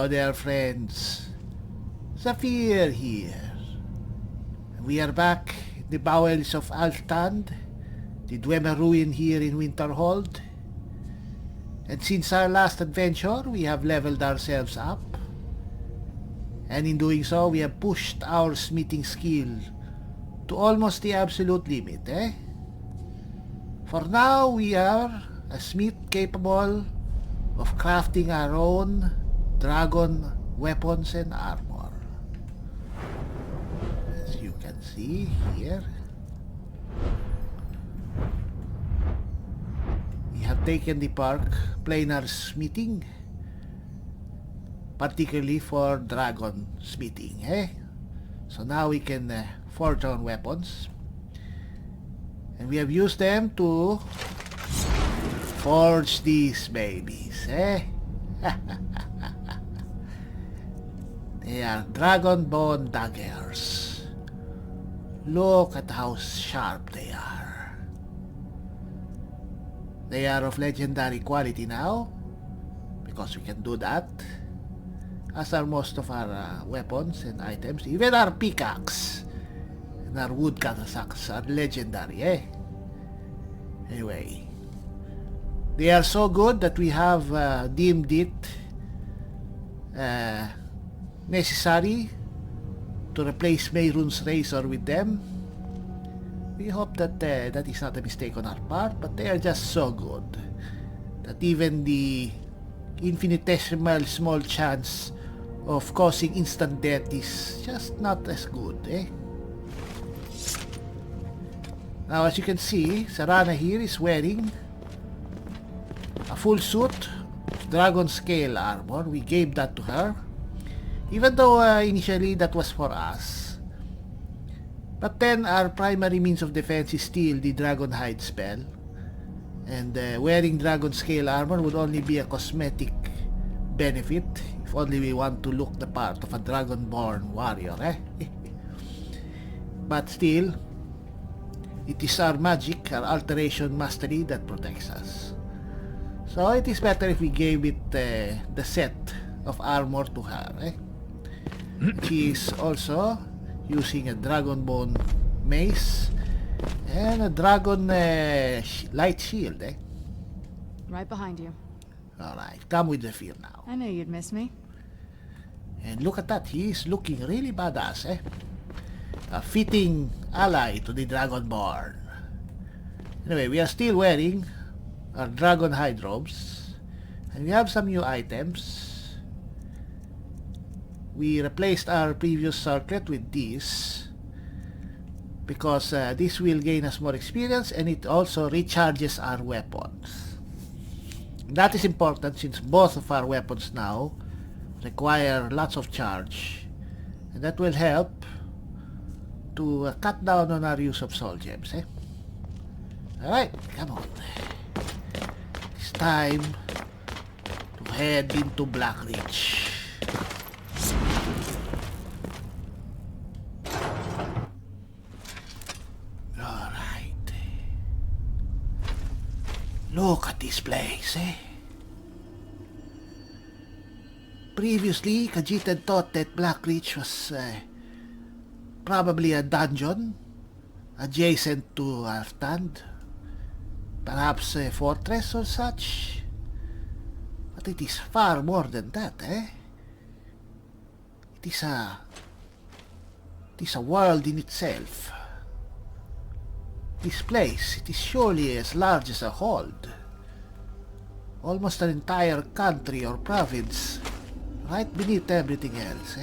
Hello there, friends. Z'fir here. We are back in the bowels of Alstand, the Dwemer ruin here in Winterhold. And since our last adventure, we have leveled ourselves up. And in doing so, we have pushed our smithing skill to almost the absolute limit, For now, we are a smith capable of crafting our own dragon weapons and armor. As you can see here, we have taken the park planar smithing, particularly for dragon smithing, So now we can forge our own weapons, and we have used them to forge these babies, They are dragon bone daggers. Look at how sharp they are. They are of legendary quality now, because we can do that, as are most of our weapons and items. Even our pickaxe and our wood catasacks are legendary, Anyway, they are so good that we have deemed it necessary to replace Meirun's razor with them. We hope that that is not a mistake on our part, but they are just so good that even the infinitesimal small chance of causing instant death is just not as good, Now, as you can see, Sarana here is wearing a full suit of dragon scale armor. We gave that to her, even though initially that was for us. But then our primary means of defense is still the dragon hide spell, and wearing dragon scale armor would only be a cosmetic benefit if only we want to look the part of a dragonborn warrior, But still, it is our magic, our alteration mastery that protects us. So it is better if we gave it the set of armor to her, She is also using a dragon bone mace and a dragon light shield, Right behind you. Alright, come with the field now. I knew you'd miss me. And look at that, he is looking really badass, A fitting ally to the Dragonborn. Anyway, we are still wearing our dragon hide robes, and we have some new items. We replaced our previous circlet with this, because this will gain us more experience, and it also recharges our weapons. That is important since both of our weapons now require lots of charge, and that will help to cut down on our use of soul gems, Alright, come on. It's time to head into Blackreach. Alright. Look at this place, Previously, Khajiit had thought that Blackreach was probably a dungeon adjacent to Alstand, perhaps a fortress or such. But it is far more than that, It is a world in itself. This place, it is surely as large as a hold. Almost an entire country or province, right beneath everything else,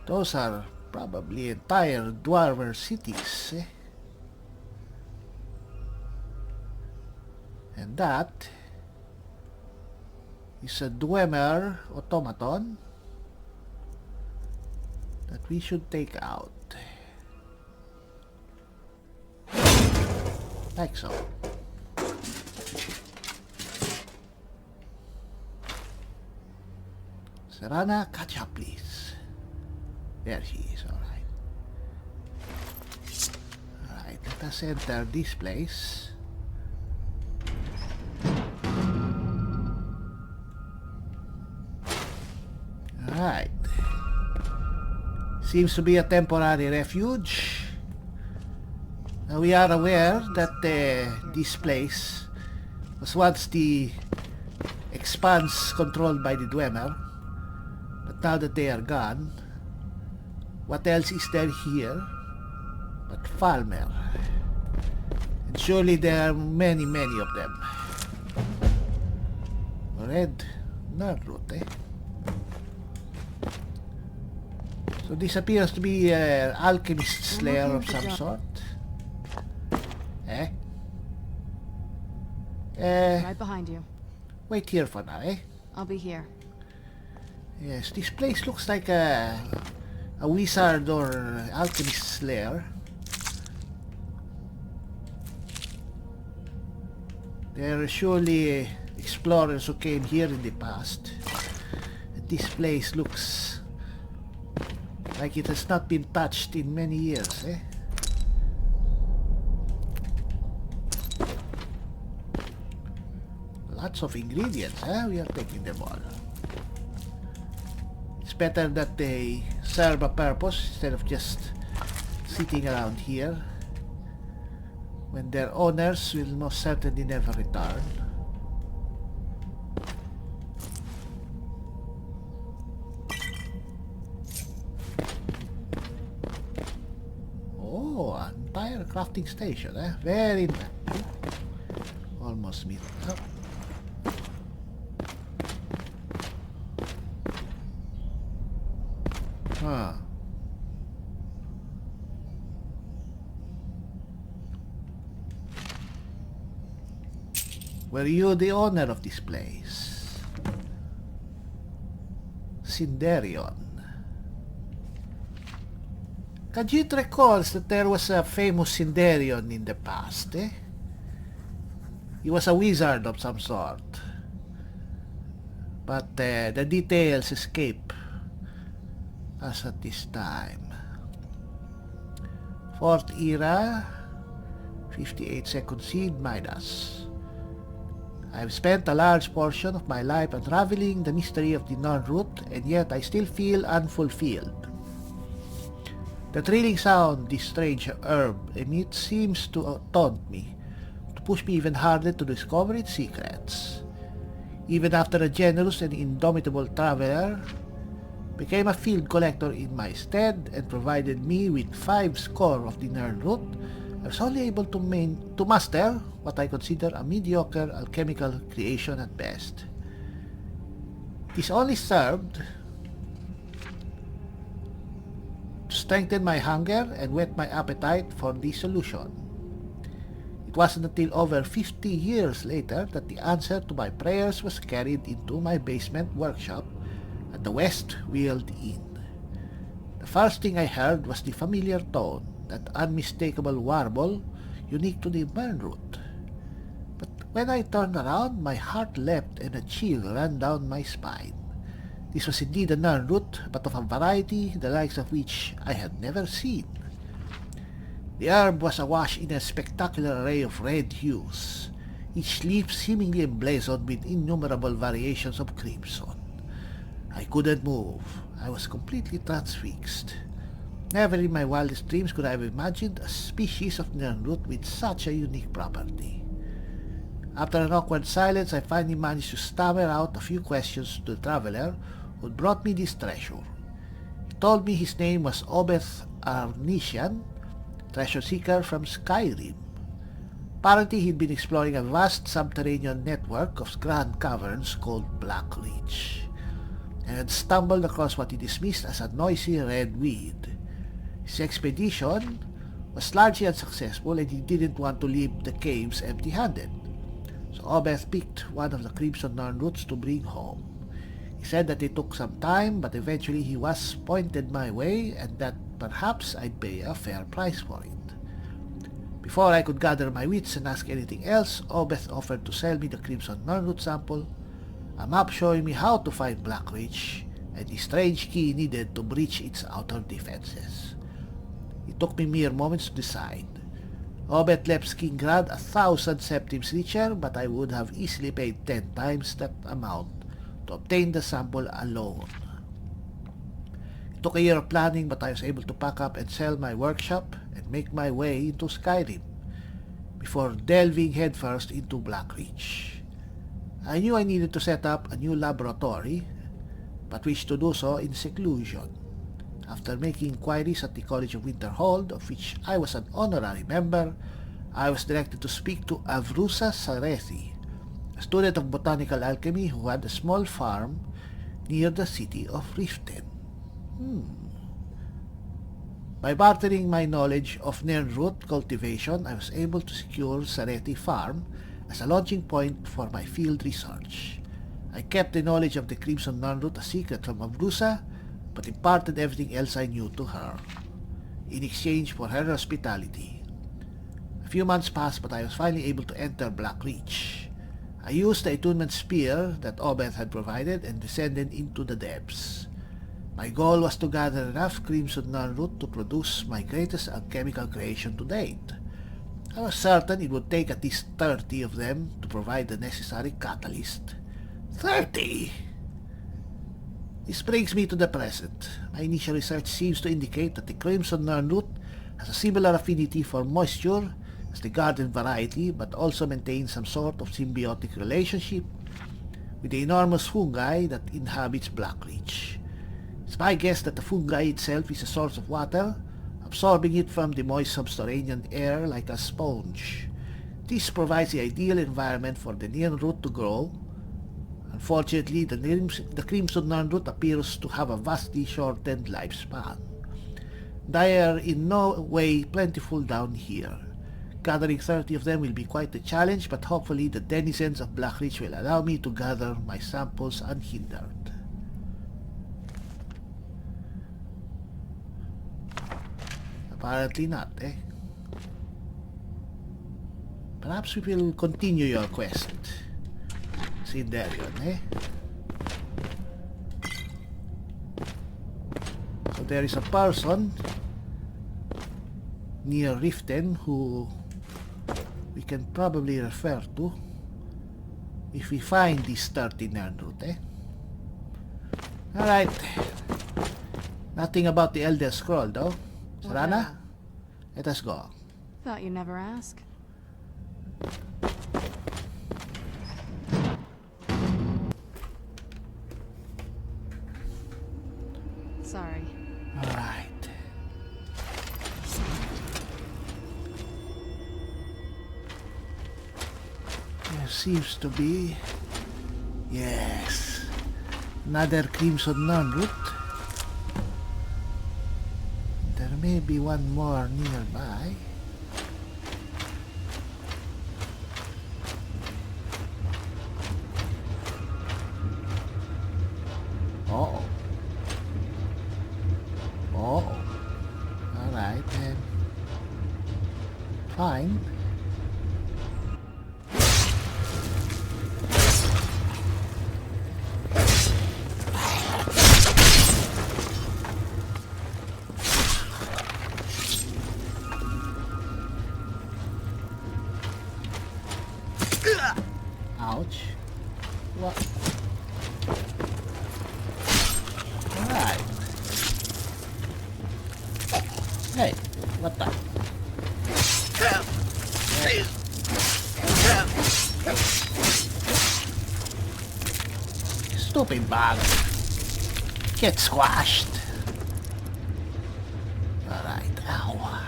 Those are probably entire dwarven cities, And that is a Dwemer automaton that we should take out. Like so. Sarana, catch up, please. There she is, alright. Alright, let us enter this place. Seems to be a temporary refuge. Now we are aware that this place was once the expanse controlled by the Dwemer, but now that they are gone, what else is there here but Falmer? And surely there are many of them. Red Nerdroot, eh? So this appears to be an alchemist slayer of some sort. Eh? Right behind you. Wait here for now, eh? I'll be here. Yes, this place looks like a wizard or alchemist slayer. There are surely explorers who came here in the past. And this place looks like it has not been touched in many years, eh? Lots of ingredients, huh? We are taking them all. It's better that they serve a purpose instead of just sitting around here when their owners will most certainly never return. Oh, an entire crafting station, eh? Very nice. Almost meet up. Huh. Were you the owner of this place? Sinderion. Khajiit recalls that there was a famous Sinderion in the past, eh? He was a wizard of some sort. But the details escape us at this time. 4th era, 58-second seed Midas. I've spent a large portion of my life unraveling the mystery of the Nerdroot, and yet I still feel unfulfilled. The thrilling sound this strange herb emits seems to taunt me, to push me even harder to discover its secrets. Even after a generous and indomitable traveler became a field collector in my stead and provided me with 5 score of the Nerdroot, I was only able to master what I consider a mediocre alchemical creation at best. This only served to strengthen my hunger and whet my appetite for the solution. It wasn't until over 50 years later that the answer to my prayers was carried into my basement workshop at the West Weald Inn. The first thing I heard was the familiar tone, that unmistakable warble unique to the Nerdroot. But when I turned around, my heart leapt and a chill ran down my spine. This was indeed a Nerdroot, but of a variety the likes of which I had never seen. The herb was awash in a spectacular array of red hues, each leaf seemingly emblazoned with innumerable variations of crimson. I couldn't move. I was completely transfixed. Never in my wildest dreams could I have imagined a species of Nerdroot with such a unique property. After an awkward silence, I finally managed to stammer out a few questions to the traveler who brought me this treasure. He told me his name was Obeth Arnesian, treasure seeker from Skyrim. Apparently he'd been exploring a vast subterranean network of grand caverns called Black Ridge, and had stumbled across what he dismissed as a noisy red weed. His expedition was largely unsuccessful, and he didn't want to leave the caves empty-handed. So Obeth picked one of the crimson Nerdroots to bring home. He said that it took some time, but eventually he was pointed my way, and that perhaps I'd pay a fair price for it. Before I could gather my wits and ask anything else, Obeth offered to sell me the crimson Nerdroot sample, a map showing me how to find Black Ridge, and the strange key needed to breach its outer defenses. It took me mere moments to decide. Obeth left Skingrad 1,000 septims richer, but I would have easily paid 10 times that amount to obtain the sample alone. It took a year of planning, but I was able to pack up and sell my workshop and make my way into Skyrim before delving headfirst into Blackreach. I knew I needed to set up a new laboratory, but wished to do so in seclusion. After making inquiries at the College of Winterhold, of which I was an honorary member, I was directed to speak to Avrusa Sarethi, a student of botanical alchemy who had a small farm near the city of Riften. By bartering my knowledge of Nirnroot cultivation, I was able to secure Sarethi Farm as a launching point for my field research. I kept the knowledge of the Crimson Nirnroot a secret from Avrusa, but imparted everything else I knew to her, in exchange for her hospitality. A few months passed, but I was finally able to enter Blackreach. I used the attunement spear that Obeth had provided and descended into the depths. My goal was to gather enough Crimson Nirnroot to produce my greatest alchemical creation to date. I was certain it would take at least 30 of them to provide the necessary catalyst. 30! This brings me to the present. My initial research seems to indicate that the Crimson Nirnroot has a similar affinity for moisture as the garden variety, but also maintains some sort of symbiotic relationship with the enormous fungi that inhabits Blackreach. It's my guess that the fungi itself is a source of water, absorbing it from the moist subterranean air like a sponge. This provides the ideal environment for the Nirnroot to grow. Unfortunately, the Crimson Nirnroot appears to have a vastly shortened lifespan. They are in no way plentiful down here. Gathering 30 of them will be quite a challenge, but hopefully the denizens of Blackreach will allow me to gather my samples unhindered. Apparently not, eh? Perhaps we will continue your quest. See there yun, eh? So there is a person near Riften who we can probably refer to if we find this 30 Nirnroot, eh? Alright. Nothing about the Elder Scroll, though. Sarana, let us go. Thought you'd never ask. Sorry. All right. There seems to be, yes, another Crimson Nirnroot. There may be one more nearby. Oh. Oh. Alright then. Fine. Ouch. What? Alright. Hey, what the? Stupid bug. Get squashed. Alright, ow.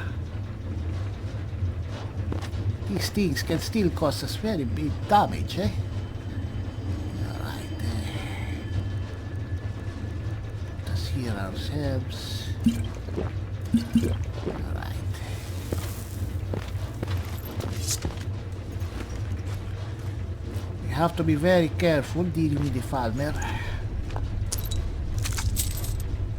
These things can still cause us very big damage, eh? Alright, let's heal ourselves. Alright. We have to be very careful dealing with the Falmer.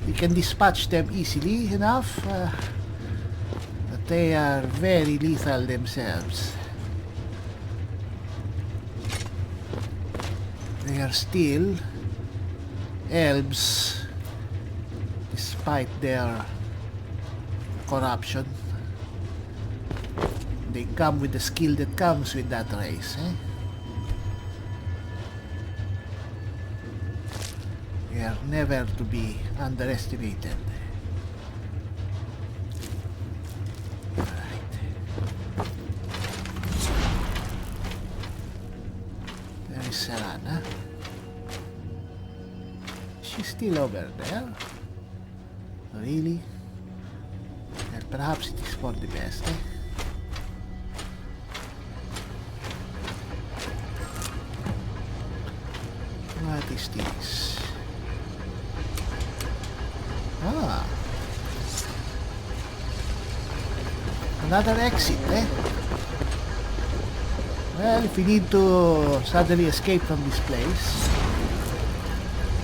We can dispatch them easily enough, but they are very lethal themselves. They are still elves, despite their corruption. They come with the skill that comes with that race, eh? They are never to be underestimated. Alright. There is Serana. She's still over there. Really? Well, perhaps it is for the best, eh? What is this? Ah. Another exit, eh? Well, if we need to suddenly escape from this place,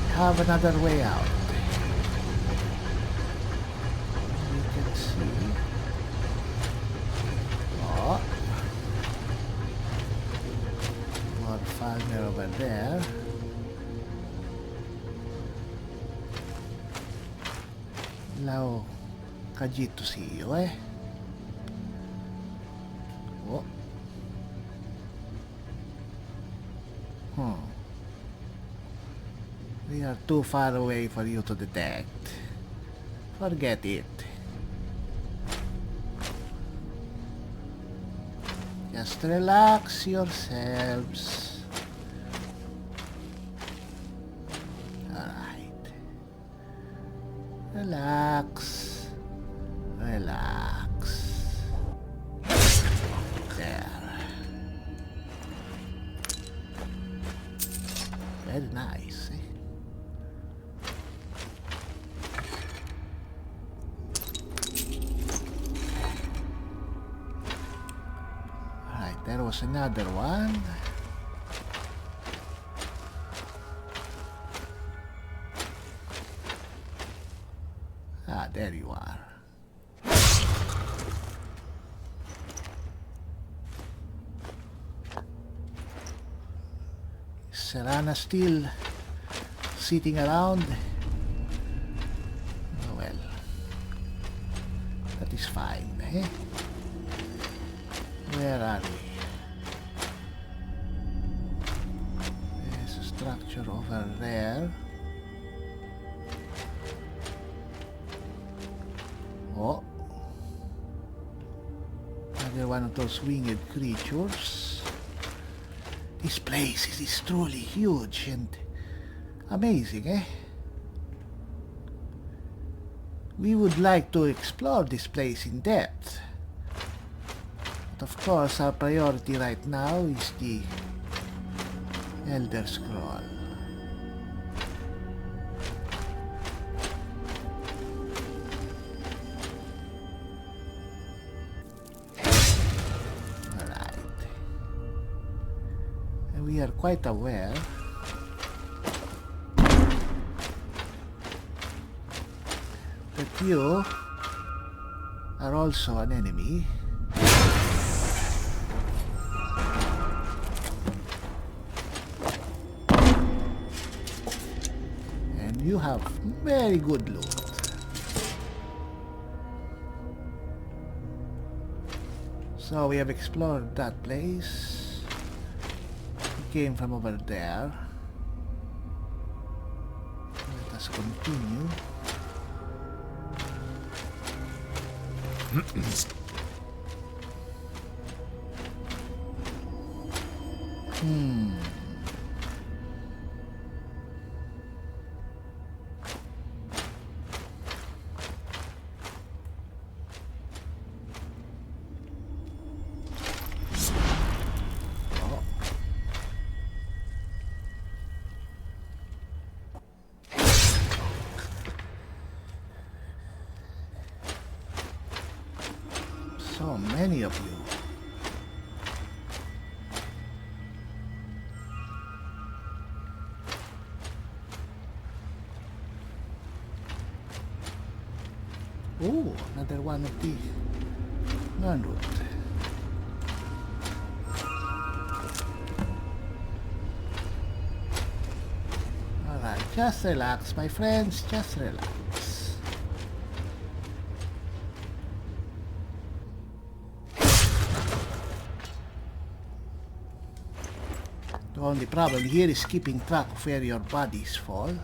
we have another way out. We can see. Oh. More farmer over there. Allow Khajiit to see you, eh? Oh. We are too far away for you to detect. Forget it. Just relax yourselves. Alright. Relax. Relax. There. Very nice, eh? Alright, there was another one. Ah, there you are. Serana still sitting around? Oh, well, that is fine, eh? Where are we? There's a structure over there. Oh, another one of those winged creatures. This place is truly huge and amazing, eh? We would like to explore this place in depth. But of course, our priority right now is the Elder Scroll. We are quite aware that you are also an enemy. And you have very good loot. So we have explored that place. Came from over there. Let us continue. So many of you. Oh, another one of the non-root. Alright, just relax, my friends, just relax. The only problem here is keeping track of where your bodies fall.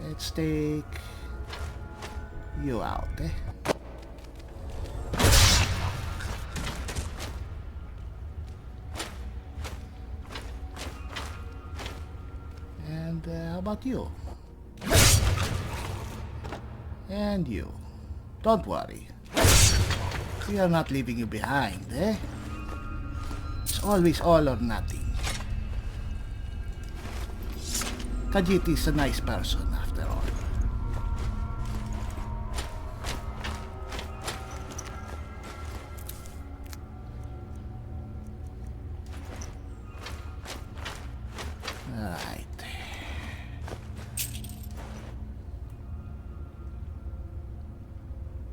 Let's take you out, eh? And how about you? And you. Don't worry. We are not leaving you behind, eh? It's always all or nothing. Khajiit is a nice person, after all. Alright.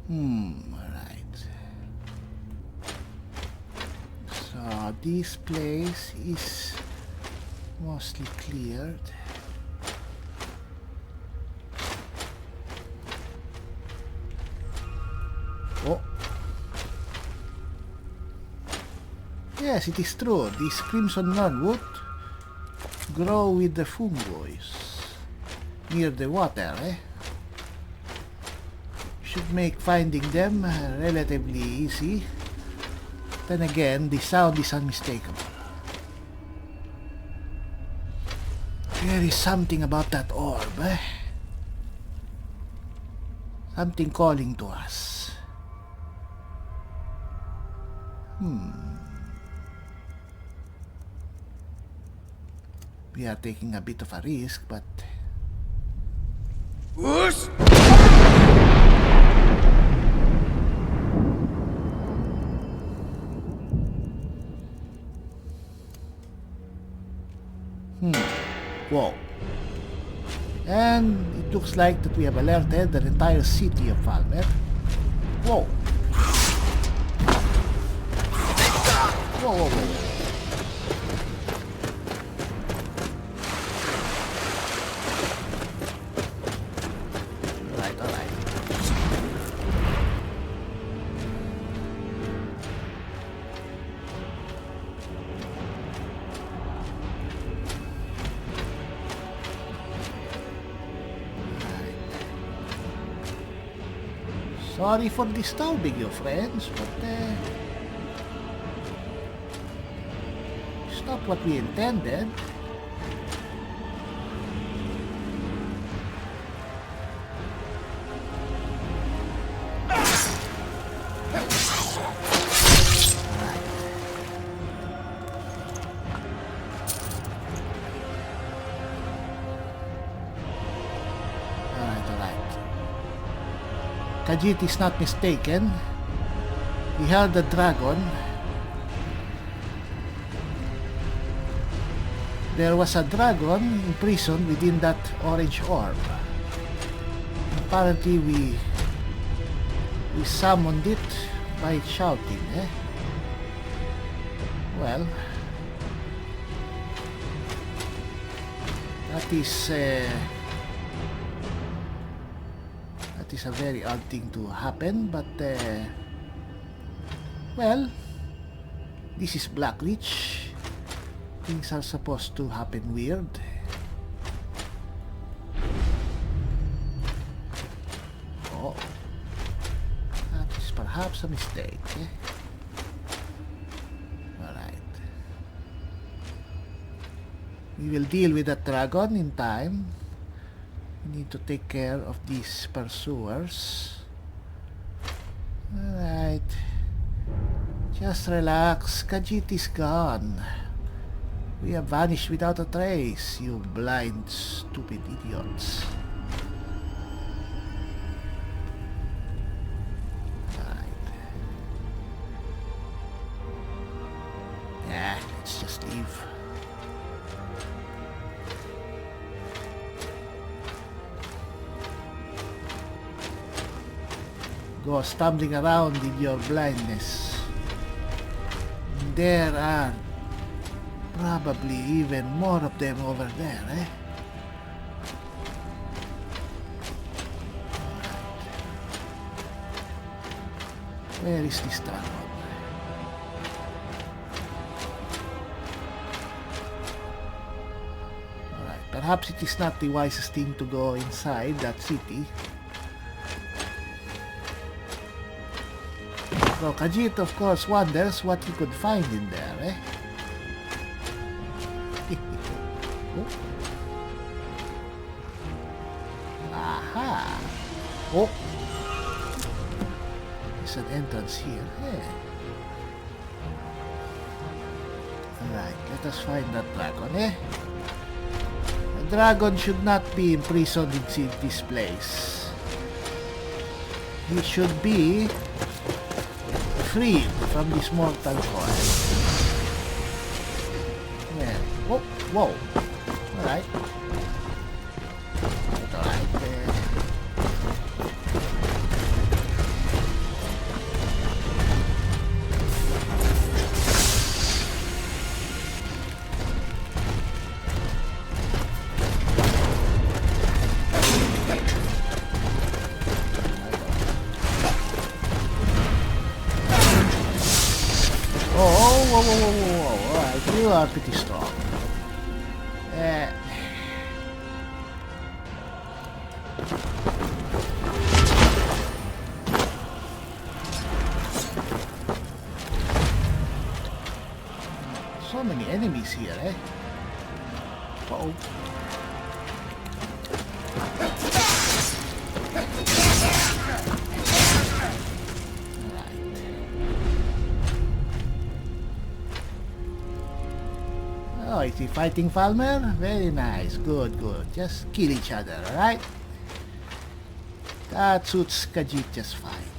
Alright. So, this place is mostly cleared. Oh. Yes, it is true. This crimson nardwood grow with the fungus near the water, eh? Should make finding them relatively easy. Then again, the sound is unmistakable. There is something about that orb, eh? Something calling to us. We are taking a bit of a risk, but... Whoosh! Whoa. And it looks like that we have alerted the entire city of Falmer. Whoa. Whoa, whoa, whoa. Alright. Sorry for disturbing you, friends, but it's not what we intended. Khajiit is not mistaken. He held a dragon. There was a dragon imprisoned within that orange orb. Apparently we summoned it by shouting, eh? Well, that is a very odd thing to happen, but well, this is Blackreach. Things are supposed to happen weird. Oh, that is perhaps a mistake, eh? Alright, we will deal with that dragon in time. We need to take care of these pursuers. Alright. Just relax. Khajiit is gone. We have vanished without a trace, you blind, stupid idiots. Alright. Yeah, let's just leave. Go stumbling around in your blindness. There are probably even more of them over there, eh? Where is this dragon? Alright, Perhaps it is not the wisest thing to go inside that city. So Khajiit of course wonders what he could find in there, eh? Oh. Aha! Oh! There's an entrance here. Yeah. Alright, let us find that dragon, eh? The dragon should not be imprisoned in this place. He should be freed from this mortal coil. Yeah. Oh, whoa. Alright. Alright. Whoa. Alright, you are pretty strong. So many enemies here, eh? Uh-oh. Oh, is he fighting Falmer? Very nice. Good. Just kill each other, alright? That suits Khajiit just fine.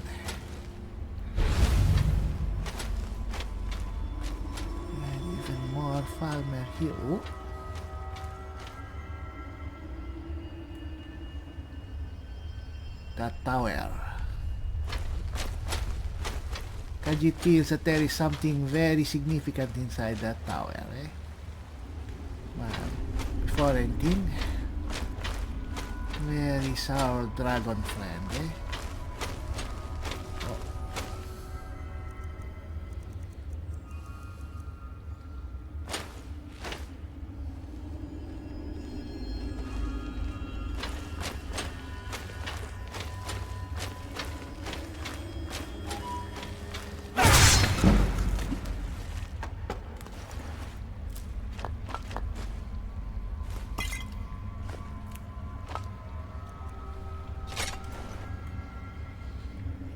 And even more Falmer here. Oh. That tower. Khajiit feels that there is something very significant inside that tower, eh? Before anything, where is our dragon friend, eh? Oh.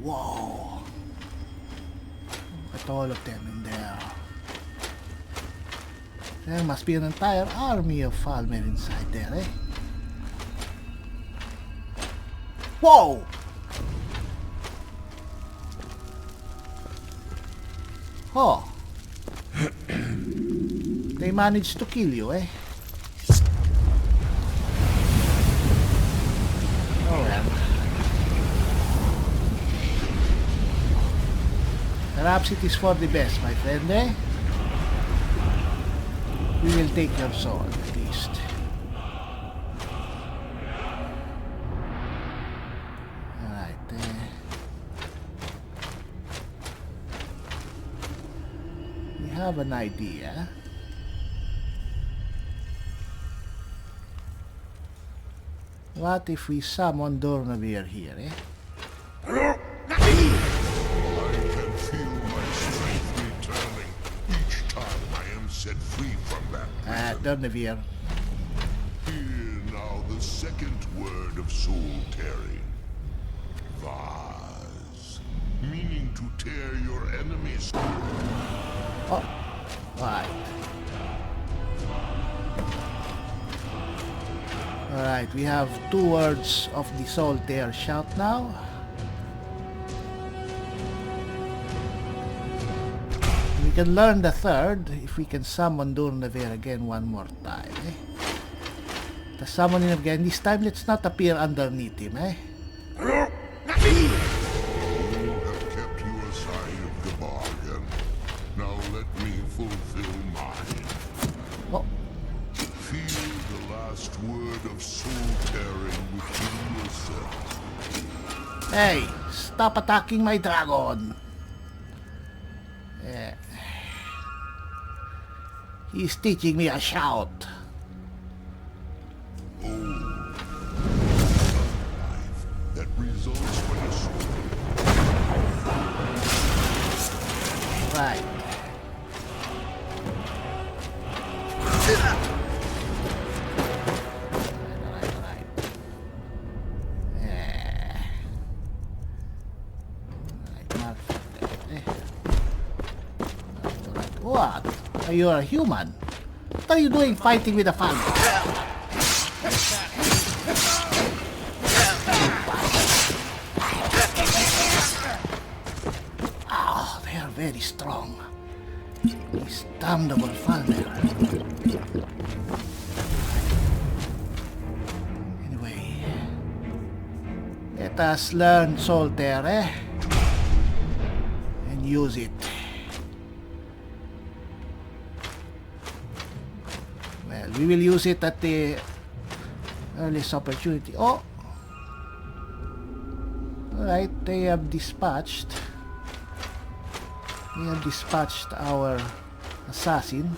Whoa! Look at all of them in there. There must be an entire army of Falmer inside there, eh? Whoa! Oh! They managed to kill you, eh? Oh well. Perhaps it is for the best, my friend, eh? We will take your soul, at least. Alright, we have an idea. What if we summon Dornavir here, eh? Dornavir. Hear now the second word of soul tearing. Vaz. Meaning to tear your enemies. Oh, right. Alright, we have 2 words of the soul tear shout now. We can learn the third if we can summon Dornavir again one more time, eh? The summoning again. This time, let's not appear underneath him, eh? You have kept your side of the bargain. Now let me fulfill mine. Oh. Feel the last word of soul tearing within yourself. Hey, stop attacking my dragon. Yeah. He's teaching me a shout. Alright. Alright. What? Are you a human? What are you doing fighting with a fan? Oh, they are very strong. These damnable Falmer. Anyway, let us learn Solterre and use it. Well, we will use it at the earliest opportunity. Oh! Alright, they have dispatched. We have dispatched our assassin.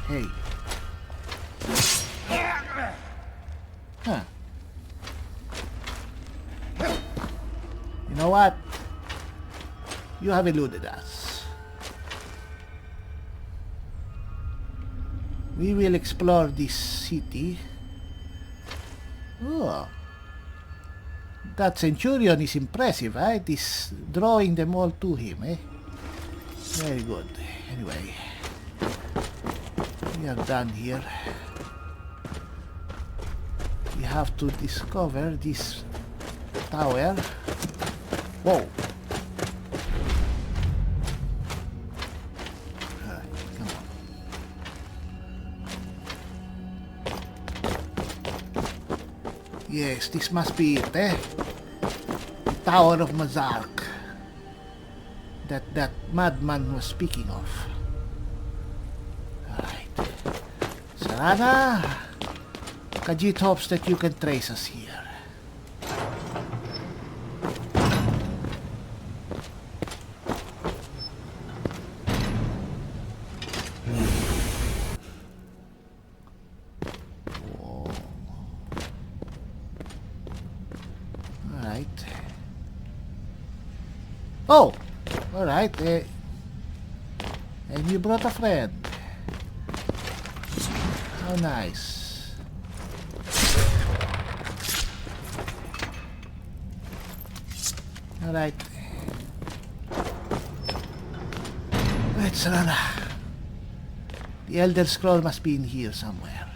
Hey. Huh. You know what? You have eluded us. We will explore this city. Oh. That Centurion is impressive, right? He's drawing them all to him, eh? Very good. Anyway, we are done here. We have to discover this tower. Whoa! Alright, come on. Yes, this must be it, eh? Tower of Mazark that madman was speaking of. Alright. Sarana, Khajiit hopes that you can trace us here. Whoa. Alright. Oh! Alright, and you brought a friend. How nice. Alright. Let's run. The Elder Scroll must be in here somewhere.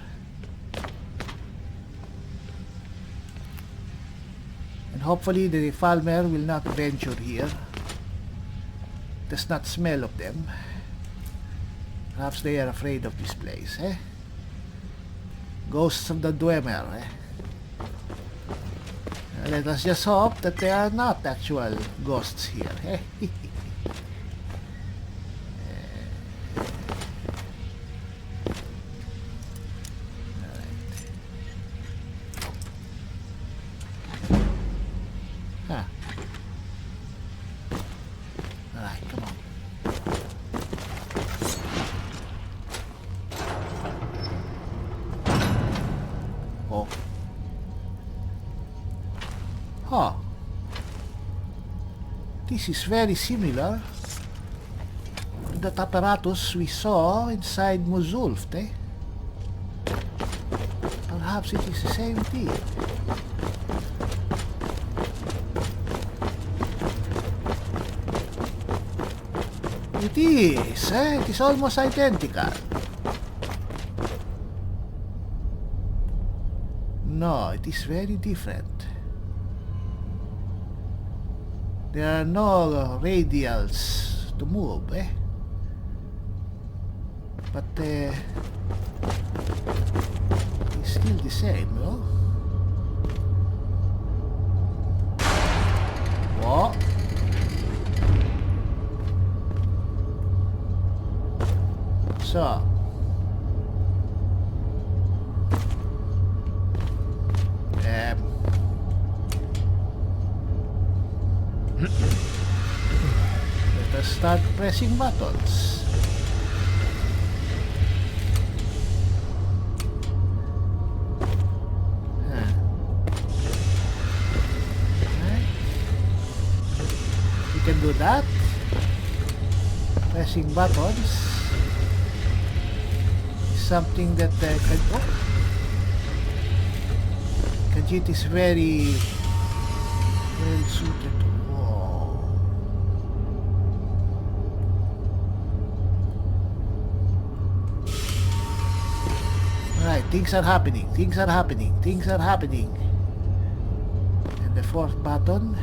And hopefully the Falmer will not venture here. Does not smell of them. Perhaps they are afraid of this place, eh? Ghosts of the Dwemer, eh? Let us just hope that they are not actual ghosts here, eh? Huh. This is very similar to that apparatus we saw inside Muzulft, eh? Perhaps it is the same thing. It is, eh? It is almost identical. No, it is very different. There are no radials to move, eh? But it's still the same, no? What? So let us start pressing buttons. Right. We can do that. Pressing buttons. something that Khajiit is very well suited to. Whoa. Alright, things are happening, things are happening, things are happening. And the fourth button.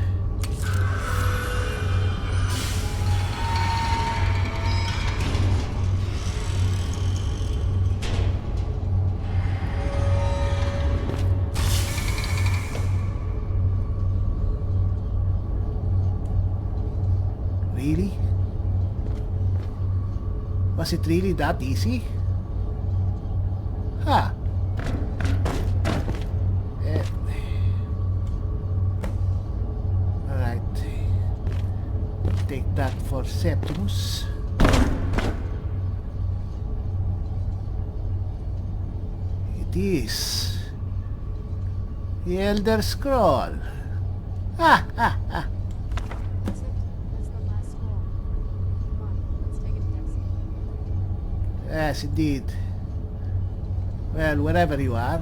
Really? Was it really that easy? Huh. Alright. Take that for Septimus. It is the Elder Scroll. Ha ha ha. That's it. That's the last scroll. Come on, let's take it to Dexy. Yes, indeed. Well, wherever you are.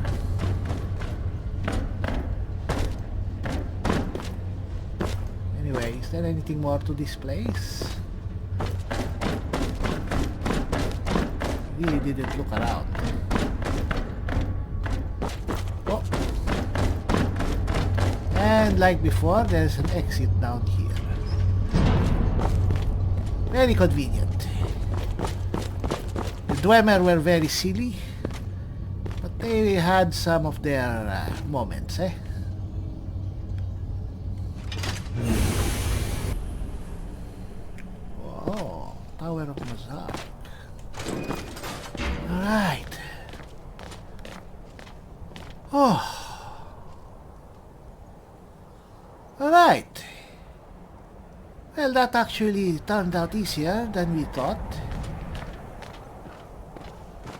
Anyway, is there anything more to this place? Really didn't look around. Oh. And like before, there's an exit down here. Very convenient. The Dwemer were very silly, but they had some of their moments, eh? Oh, Tower of Mazak. Alright. Oh. Alright. Well, that actually turned out easier than we thought.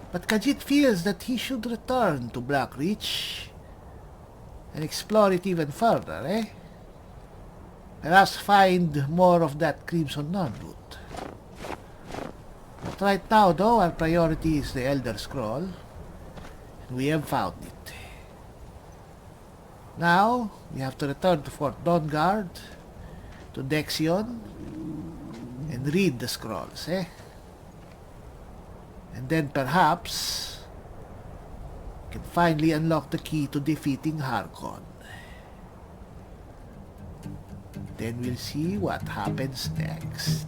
But Khajiit feels that he should return to Blackreach and explore it even further, eh? Perhaps find more of that Crimson Nun loot. But right now, though, our priority is the Elder Scroll, and we have found it. Now, we have to return to Fort Dawnguard, to Dexion, and read the scrolls, eh? And then perhaps can finally unlock the key to defeating Harkon. Then we'll see what happens next.